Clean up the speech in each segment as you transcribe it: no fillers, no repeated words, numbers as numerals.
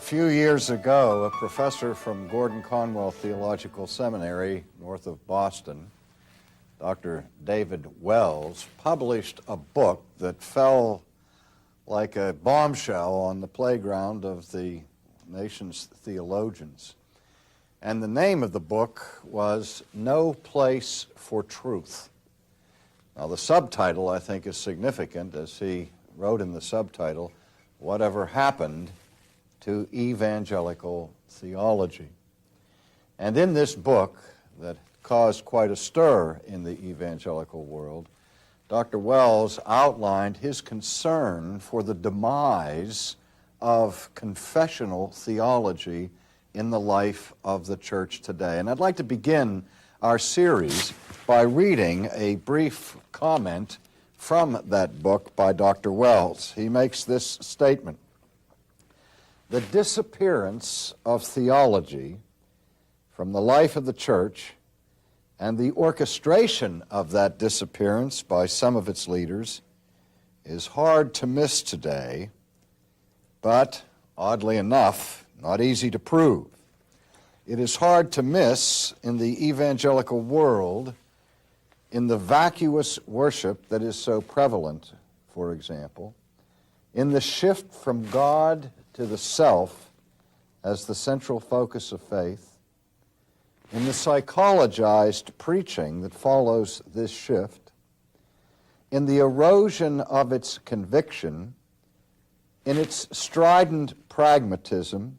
few years ago, a professor from Gordon Conwell Theological Seminary, north of Boston, Dr. David Wells, published a book that fell like a bombshell on the playground of the nation's theologians. And the name of the book was No Place for Truth. Now, the subtitle, I think, is significant, as he wrote in the subtitle, Whatever Happened to Evangelical Theology. And in this book, that caused quite a stir in the evangelical world, Dr. Wells outlined his concern for the demise of confessional theology in the life of the church today. And I'd like to begin our series by reading a brief comment from that book by Dr. Wells. He makes this statement: "The disappearance of theology from the life of the church and the orchestration of that disappearance by some of its leaders is hard to miss today, but, oddly enough, not easy to prove. It is hard to miss in the evangelical world, in the vacuous worship that is so prevalent, for example, in the shift from God to the self as the central focus of faith, in the psychologized preaching that follows this shift, in the erosion of its conviction, in its strident pragmatism,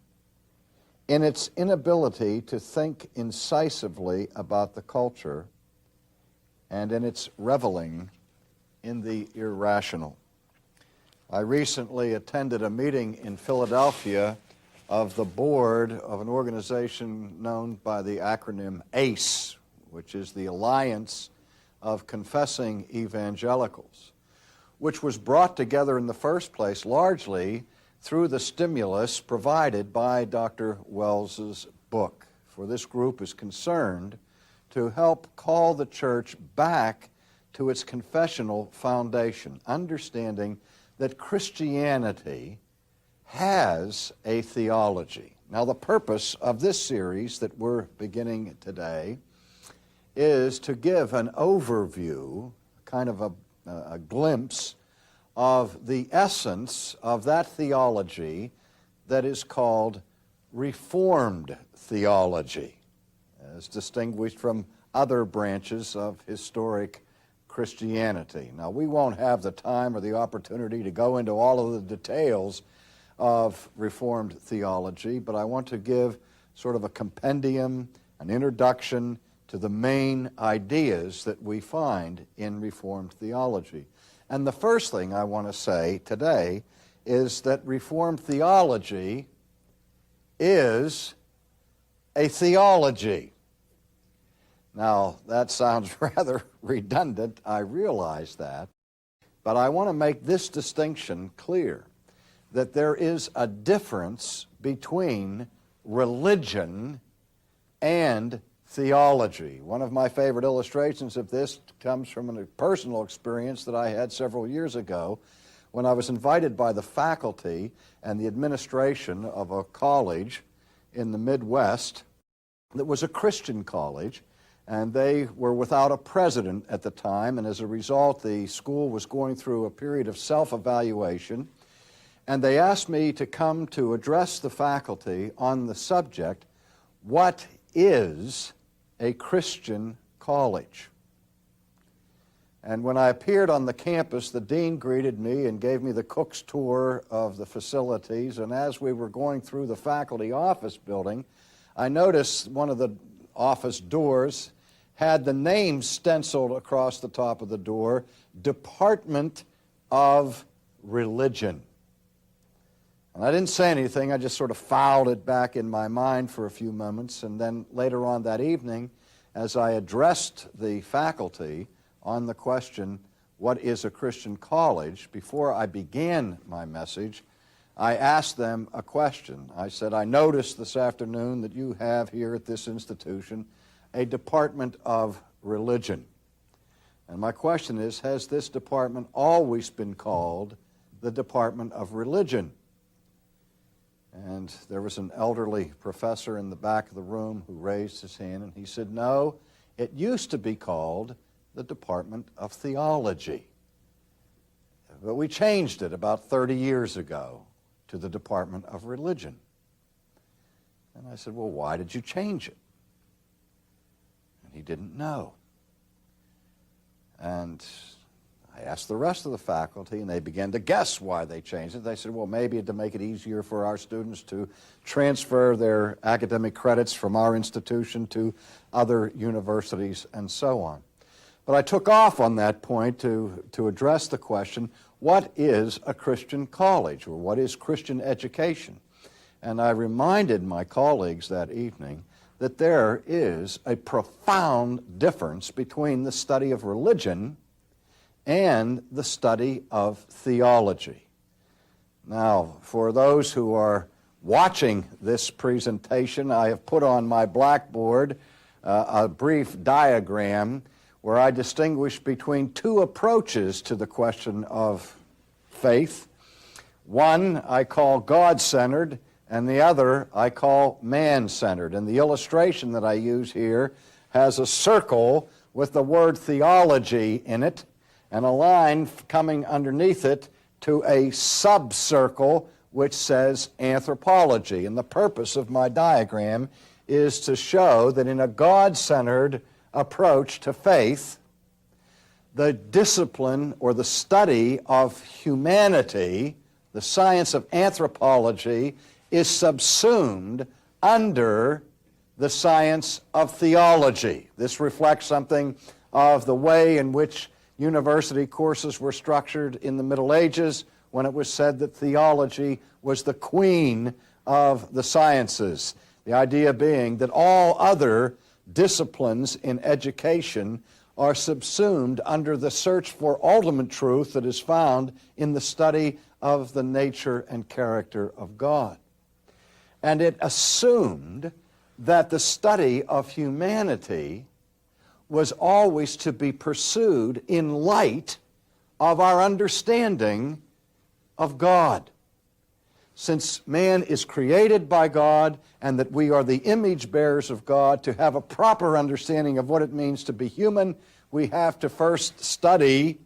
in its inability to think incisively about the culture, and in its reveling in the irrational." I recently attended a meeting in Philadelphia of the board of an organization known by the acronym ACE, which is the Alliance of Confessing Evangelicals, which was brought together in the first place largely through the stimulus provided by Dr. Wells's book. For this group is concerned to help call the church back to its confessional foundation, understanding that Christianity has a theology. Now, the purpose of this series that we're beginning today is to give an overview, kind of a glimpse of the essence of that theology that is called Reformed theology, as distinguished from other branches of historic Christianity. Now, we won't have the time or the opportunity to go into all of the details of Reformed theology, but I want to give sort of a compendium, an introduction to the main ideas that we find in Reformed theology. And the first thing I want to say today is that Reformed theology is a theology. Now, that sounds rather redundant, I realize that, but I want to make this distinction clear, that there is a difference between religion and theology. One of my favorite illustrations of this comes from a personal experience that I had several years ago when I was invited by the faculty and the administration of a college in the Midwest that was a Christian college, and they were without a president at the time, and as a result the school was going through a period of self-evaluation. And they asked me to come to address the faculty on the subject, what is a Christian college? And when I appeared on the campus, the dean greeted me and gave me the cook's tour of the facilities. And as we were going through the faculty office building, I noticed one of the office doors had the name stenciled across the top of the door, Department of Religion. And I didn't say anything, I just sort of filed it back in my mind for a few moments, and then later on that evening, as I addressed the faculty on the question, what is a Christian college, before I began my message, I asked them a question. I said, I noticed this afternoon that you have here at this institution a Department of Religion. And my question is, has this department always been called the Department of Religion? And And there was an elderly professor in the back of the room who raised his hand, and he said, "No, it used to be called the Department of Theology. But we changed it about 30 years ago to the Department of Religion." And I said, "Well, why did you change it?" And he didn't know. And I asked the rest of the faculty, and they began to guess why they changed it. They said, "Well, maybe to make it easier for our students to transfer their academic credits from our institution to other universities," and so on. But I took off on that point to address the question, what is a Christian college, or what is Christian education? And I reminded my colleagues that evening that there is a profound difference between the study of religion and the study of theology. Now, for those who are watching this presentation, I have put on my blackboard a brief diagram where I distinguish between two approaches to the question of faith. One I call God-centered, and the other I call man-centered. And the illustration that I use here has a circle with the word theology in it, and a line coming underneath it to a subcircle which says anthropology. And the purpose of my diagram is to show that in a God-centered approach to faith, the discipline or the study of humanity, the science of anthropology, is subsumed under the science of theology. This reflects something of the way in which university courses were structured in the Middle Ages, when it was said that theology was the queen of the sciences. The idea being that all other disciplines in education are subsumed under the search for ultimate truth that is found in the study of the nature and character of God. And it assumed that the study of humanity was always to be pursued in light of our understanding of God. Since man is created by God and that we are the image bearers of God, to have a proper understanding of what it means to be human, we have to first study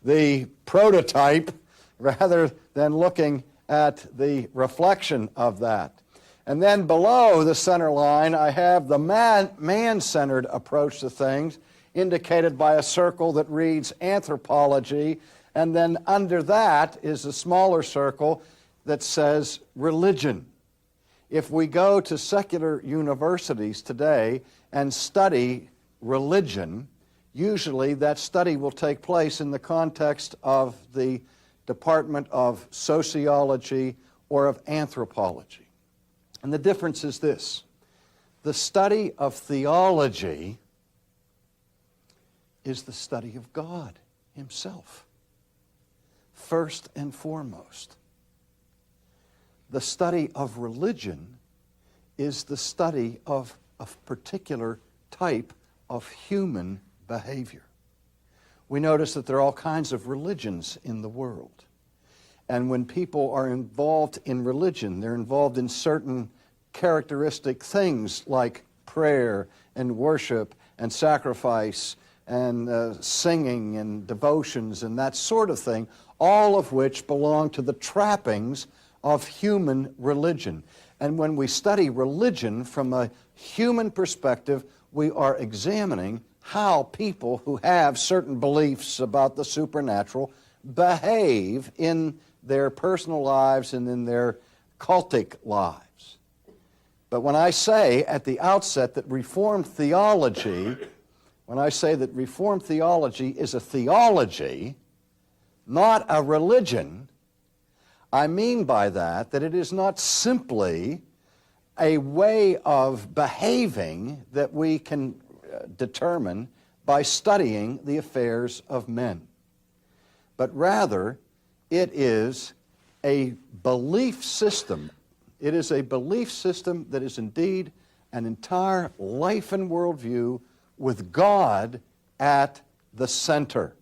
the prototype rather than looking at the reflection of that. And then below the center line, I have the man-centered approach to things, indicated by a circle that reads anthropology, and then under that is a smaller circle that says religion. If we go to secular universities today and study religion, usually that study will take place in the context of the Department of Sociology or of Anthropology. And the difference is this: the study of theology is the study of God Himself, first and foremost. The study of religion is the study of a particular type of human behavior. We notice that there are all kinds of religions in the world. And when people are involved in religion, they're involved in certain characteristic things like prayer and worship and sacrifice and singing and devotions and that sort of thing, all of which belong to the trappings of human religion. And when we study religion from a human perspective, we are examining how people who have certain beliefs about the supernatural behave in their personal lives and in their cultic lives. But when I say at the outset that Reformed theology, when I say that Reformed theology is a theology, not a religion, I mean by that it is not simply a way of behaving that we can determine by studying the affairs of men, but rather it is a belief system. It is a belief system that is indeed an entire life and worldview with God at the center.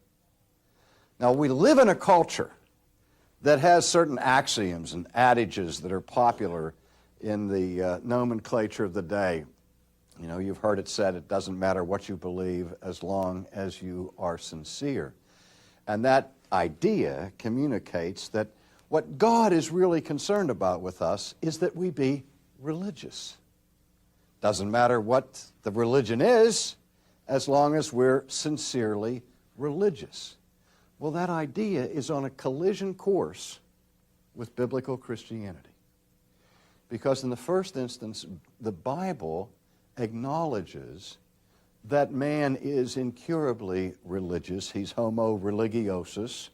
Now, we live in a culture that has certain axioms and adages that are popular in the nomenclature of the day. You know, you've heard it said, it doesn't matter what you believe as long as you are sincere. And that idea communicates that what God is really concerned about with us is that we be religious. Doesn't matter what the religion is, as long as we're sincerely religious. Well, that idea is on a collision course with biblical Christianity. Because in the first instance, the Bible acknowledges that man is incurably religious. He's homo religiosus.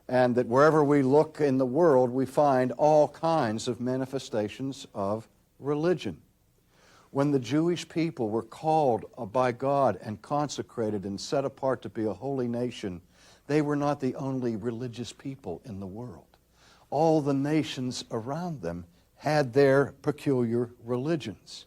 And that wherever we look in the world, we find all kinds of manifestations of religion. When the Jewish people were called by God and consecrated and set apart to be a holy nation, they were not the only religious people in the world. All the nations around them had their peculiar religions.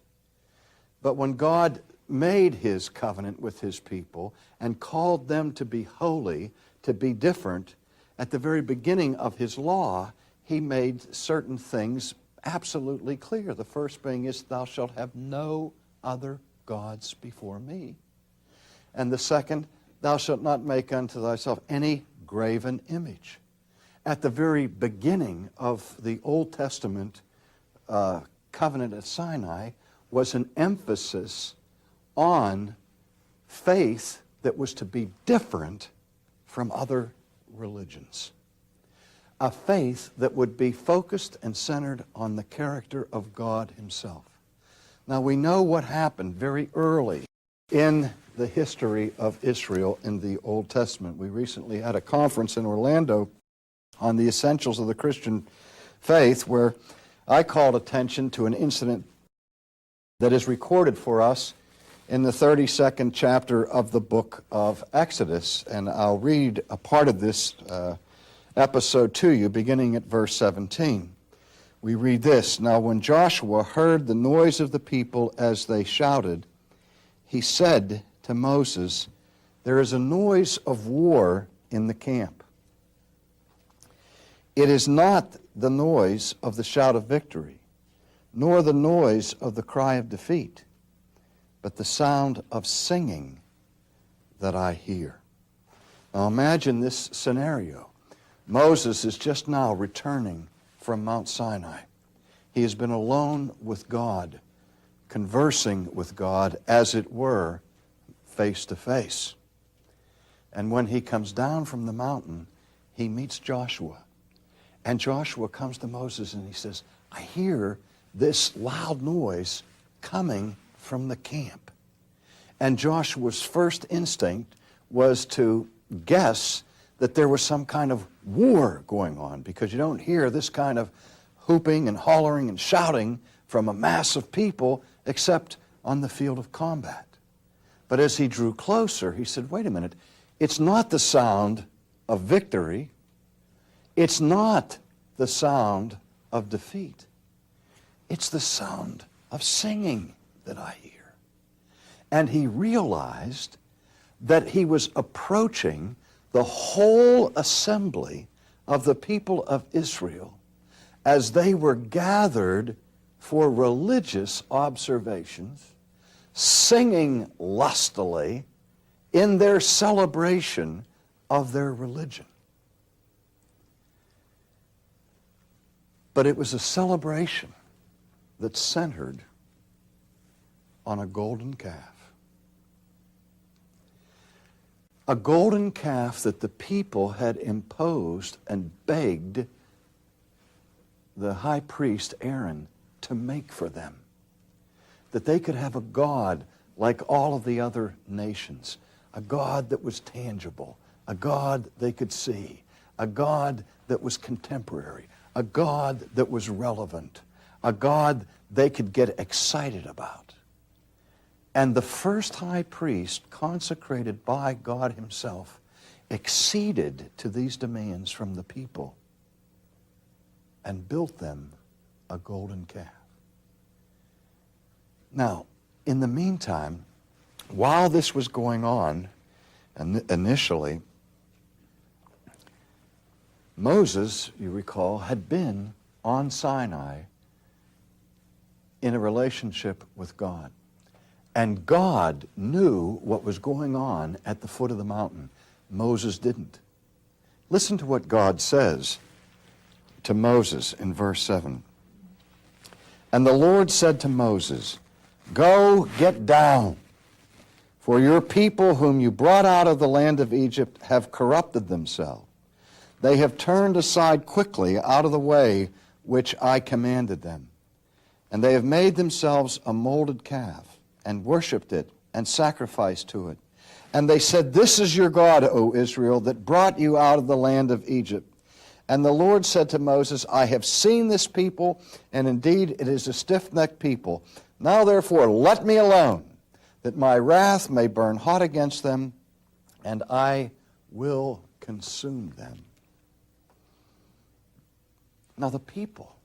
But when God made His covenant with His people and called them to be holy, to be different, at the very beginning of His law, He made certain things absolutely clear. The first being is, thou shalt have no other gods before me. And the second, thou shalt not make unto thyself any graven image. At the very beginning of the Old Testament covenant at Sinai was an emphasis on faith that was to be different from other religions. A faith that would be focused and centered on the character of God Himself. Now we know what happened very early in the history of Israel in the Old Testament. We recently had a conference in Orlando on the essentials of the Christian faith, where I called attention to an incident that is recorded for us in the 32nd chapter of the book of Exodus. And I'll read a part of this episode to you, beginning at verse 17. We read this: Now when Joshua heard the noise of the people as they shouted, he said to Moses, there is a noise of war in the camp. It is not the noise of the shout of victory, nor the noise of the cry of defeat, but the sound of singing that I hear. Now imagine this scenario. Moses is just now returning from Mount Sinai. He has been alone with God, conversing with God, as it were, face to face. And when he comes down from the mountain, he meets Joshua. And Joshua comes to Moses and he says, I hear this loud noise coming from the camp. And Joshua's first instinct was to guess that there was some kind of war going on, because you don't hear this kind of whooping and hollering and shouting from a mass of people except on the field of combat. But as he drew closer, he said, wait a minute, it's not the sound of victory. It's not the sound of defeat. It's the sound of singing that I hear. And he realized that he was approaching the whole assembly of the people of Israel as they were gathered for religious observations, singing lustily in their celebration of their religion. But it was a celebration that centered on a golden calf. A golden calf that the people had imposed and begged the high priest Aaron to make for them. That they could have a God like all of the other nations. A God that was tangible. A God they could see. A God that was contemporary. A God that was relevant. A God they could get excited about. And the first high priest, consecrated by God Himself, acceded to these demands from the people and built them a golden calf. Now, in the meantime, while this was going on, and initially, Moses, you recall, had been on Sinai relationship with God. And God knew what was going on at the foot of the mountain. Moses didn't. Listen to what God says to Moses in verse 7. And the Lord said to Moses, "Go, get down, for your people whom you brought out of the land of Egypt have corrupted themselves. They have turned aside quickly out of the way which I commanded them. And they have made themselves a molded calf, and worshipped it, and sacrificed to it. And they said, 'This is your God, O Israel, that brought you out of the land of Egypt.' And the Lord said to Moses, 'I have seen this people, and indeed it is a stiff-necked people. Now therefore let me alone, that my wrath may burn hot against them, and I will consume them.'" Now the people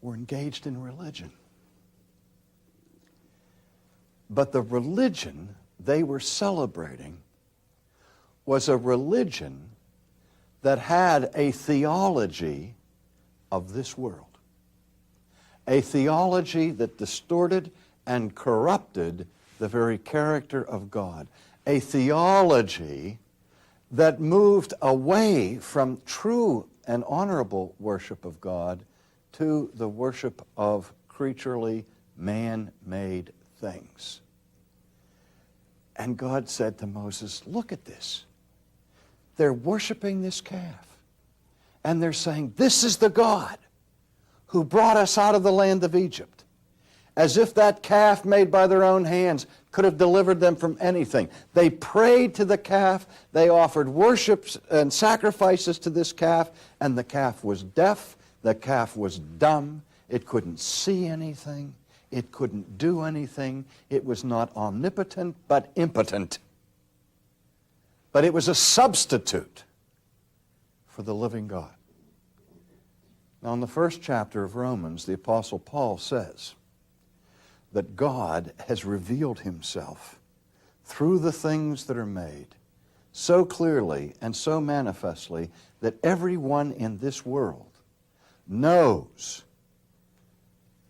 were engaged in religion. But the religion they were celebrating was a religion that had a theology of this world. A theology that distorted and corrupted the very character of God. A theology that moved away from true and honorable worship of God to the worship of creaturely, man-made things. And God said to Moses, "Look at this. They're worshiping this calf. And they're saying, 'This is the God who brought us out of the land of Egypt.' As if that calf made by their own hands could have delivered them from anything. They prayed to the calf. They offered worships and sacrifices to this calf. And the calf was deaf. The calf was dumb. It couldn't see anything. It couldn't do anything. It was not omnipotent, but impotent. But it was a substitute for the living God." Now, in the first chapter of Romans, the Apostle Paul says that God has revealed himself through the things that are made so clearly and so manifestly that everyone in this world knows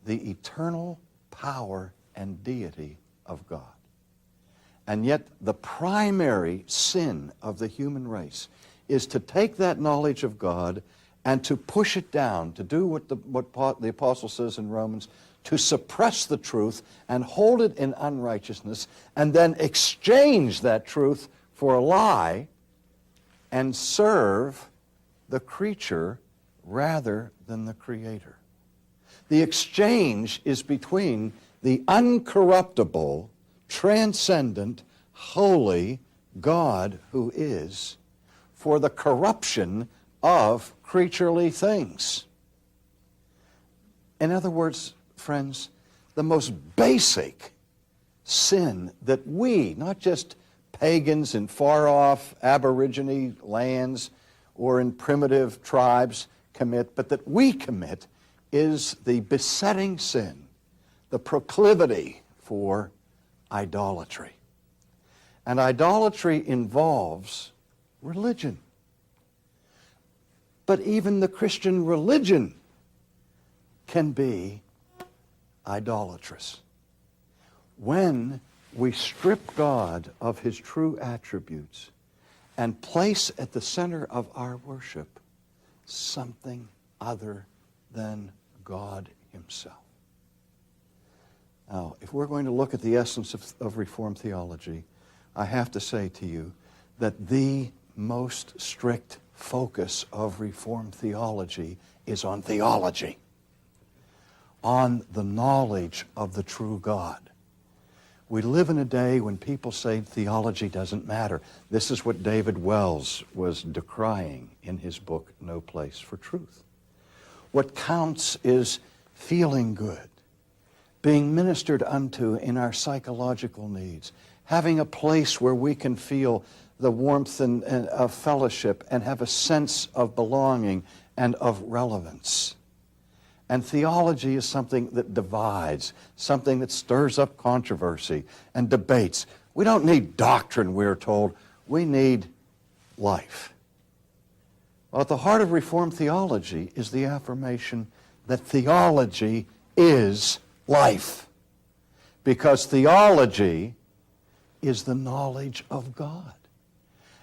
the eternal power and deity of God. And yet the primary sin of the human race is to take that knowledge of God and to push it down, to do what the apostle says in Romans, to suppress the truth and hold it in unrighteousness, and then exchange that truth for a lie and serve the creature rather than the Creator. The exchange is between the uncorruptible, transcendent, holy God who is for the corruption of creaturely things. In other words, friends, the most basic sin that we, not just pagans in far-off Aborigine lands or in primitive tribes commit, but that we commit, is the besetting sin, the proclivity for idolatry. And idolatry involves religion. But even the Christian religion can be idolatrous. When we strip God of His true attributes and place at the center of our worship something other than God Himself. Now, if we're going to look at the essence of Reformed theology, I have to say to you that the most strict focus of Reformed theology is on theology, on the knowledge of the true God. We live in a day when people say theology doesn't matter. This is what David Wells was decrying in his book, No Place for Truth. What counts is feeling good, being ministered unto in our psychological needs, having a place where we can feel the warmth and of fellowship and have a sense of belonging and of relevance. And theology is something that divides, something that stirs up controversy and debates. We don't need doctrine, we're told. We need life. Well, at the heart of Reformed theology is the affirmation that theology is life. Because theology is the knowledge of God.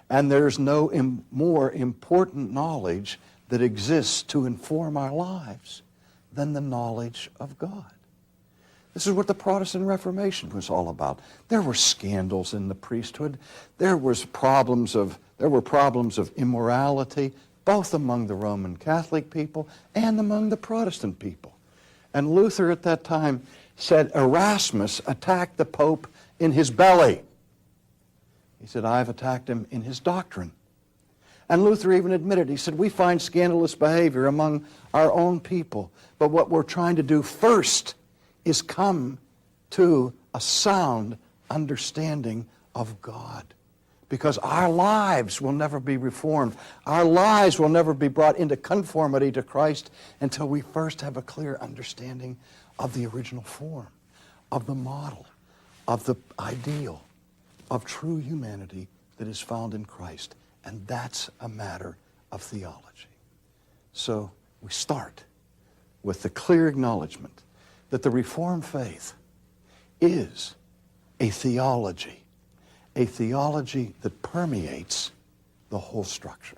And there's no more important knowledge that exists to inform our lives than the knowledge of God. This is what the Protestant Reformation was all about. There were scandals in the priesthood. There were problems of immorality, both among the Roman Catholic people and among the Protestant people. And Luther at that time said Erasmus attacked the Pope in his belly. He said, I've attacked him in his doctrine. And Luther even admitted, he said, we find scandalous behavior among our own people, but what we're trying to do first is come to a sound understanding of God. Because our lives will never be reformed. Our lives will never be brought into conformity to Christ until we first have a clear understanding of the original form, of the model, of the ideal, of true humanity that is found in Christ. And that's a matter of theology. So we start with the clear acknowledgement that the Reformed faith is a theology that permeates the whole structure.